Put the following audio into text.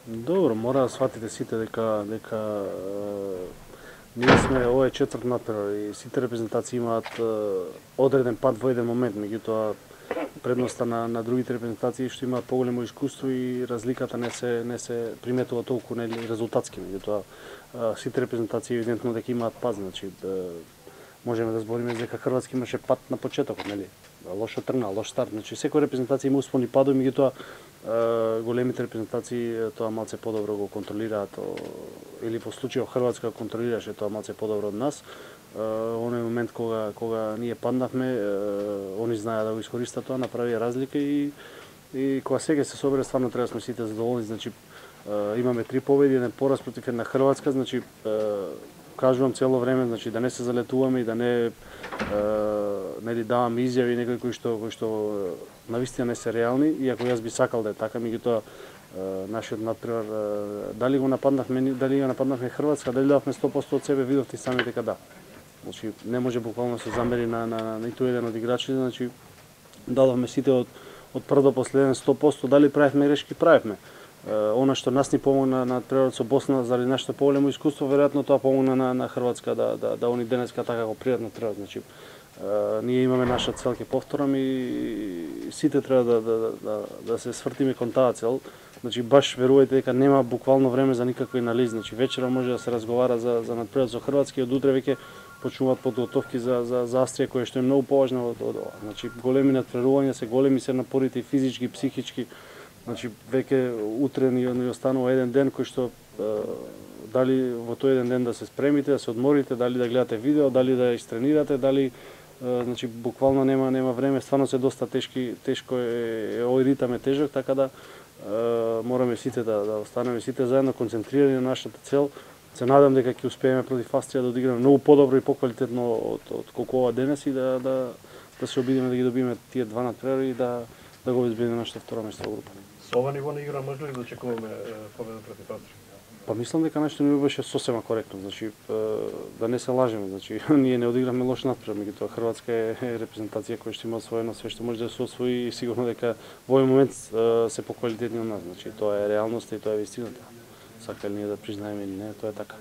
Добро, мора да сватите сите дека ние сме овој четврт натпревар и сите репрезентации имаат одреден пат во еден момент, меѓутоа предноста на другите репрезентации што имаат поголемо искуство и разликата не се приметува толку нели резултатски, меѓутоа сите репрезентации евидентно дека имаат пат, значи можеме да збориме дека Хрватска имаше пат на почетокот, нели? Лошо тргна, лош старт, значи секоја репрезентација има успони и падови, меѓутоа големите репрезентации тоа малце подобро го контролираат, или во случајот Хрватска контролираше тоа малце подобро од нас. Оној момент кога ние паднавме, они знаеа да го искористат тоа, направија разлика и кога сега се собере стварно треба да сме сите задоволни, значи имаме 3 победи, еден пораз против една Хрватска, значи кажувам цело време, значи да не се залетуваме и да не нели даваме изјави некои кои што навистина не се реални, иако јас би сакал да е така, меѓутоа нашиот натпревар дали го нападнавме Хрватска, дали дававме 100% од себе, видовте сами дека да. Значи не може буквално да се замери на ниту еден од играчите, значи дадовме сите од прв до последен 100%, дали правевме грешки, правевме. Она што нас ни помогна на натпреварот со Босна заради нашето поголемо искуство, веројатно тоа помогна на Хрватска да они денеска така го пријат натпреварот. Значи ние имаме наша цел, ќе повторам, и сите треба да се свртиме кон таа цел. Значи баш верувајте дека нема буквално време за никакви анализи. Значи вечера може да се разговара за натпреварот со Хрватска и од утре веќе почнуваат подготовки за Австрија, која што е многу поважна од ова. Значи големи натпреварувања се, големи се напорите и физички и психички. Значи веќе утре ни останува еден ден кој што дали во тој еден ден да се спремите, да се одморите, дали да гледате видео, дали да истренирате, дали значи буквално нема време, стварно се доста тешко е овој ритам е тежок, така да мораме сите да останеме сите заедно концентрирани на нашата цел. Се надам дека ќе успееме против Австрија да одиграме многу подобро и поквалитетно од колку ова денес и да се обидиме да ги добиеме тие два натпревари и да го обезбедиме нашето второ место во група. Со ова ниво на игра може ли да очекуваме победа против Австрија? Па мислам дека нашето ниво беше сосема коректно, значи да не се лажеме, значи ние не одиграме лош натпревар, меѓутоа Хрватска е репрезентација која што има освоено све што може да се освои и сигурно дека во овој момент се поквалитетни од нас, значи тоа е реалноста и тоа е вистината. Сака ли ние да признаеме или не, тоа е така.